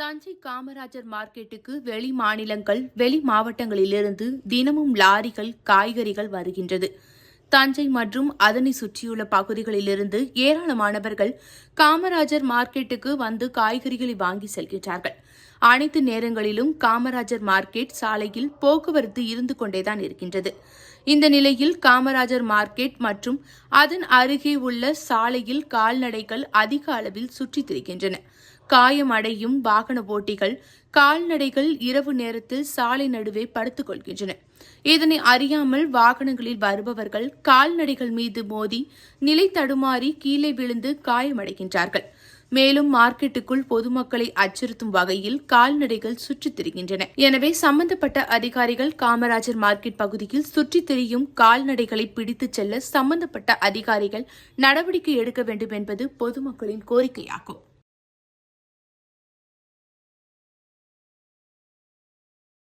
தஞ்சை காமராஜர் மார்க்கெட்டுக்கு வெளி மாநிலங்கள், வெளி மாவட்டங்களிலிருந்து தினமும் லாரிகள், காய்கறிகள் வருகின்றது. தஞ்சை மற்றும் அதனை சுற்றியுள்ள பகுதிகளிலிருந்து ஏராளமானவர்கள் காமராஜர் மார்க்கெட்டுக்கு வந்து காய்கறிகளை வாங்கி செல்கின்றார்கள். அனைத்து நேரங்களிலும் காமராஜர் மார்க்கெட் சாலையில் போக்குவரத்து இருந்து கொண்டேதான் இருக்கின்றது. இந்த நிலையில் காமராஜர் மார்க்கெட் மற்றும் அதன் அருகே உள்ள சாலையில் கால்நடைகள் அதிக அளவில் சுற்றித் திரிகின்றன. காயமடையும் வாகன ஓட்டிகள், கால்நடைகள் இரவு நேரத்தில் சாலை நடுவே படுத்துக் கொள்கின்றன. இதனை அறியாமல் வாகனங்களில் வருபவர்கள் கால்நடைகள் மீது மோதி நிலை தடுமாறி கீழே விழுந்து காயமடைகின்றார்கள். மேலும் மார்க்கெட்டுக்குள் பொதுமக்களை அச்சுறுத்தும் வகையில் கால்நடைகள் சுற்றித் திரிகின்றன. எனவே சம்பந்தப்பட்ட அதிகாரிகள் காமராஜர் மார்க்கெட் பகுதியில் சுற்றித் திரியும் கால்நடைகளை பிடித்துச் செல்ல சம்பந்தப்பட்ட அதிகாரிகள் நடவடிக்கை எடுக்க வேண்டும் என்பது பொதுமக்களின் கோரிக்கையாகும்.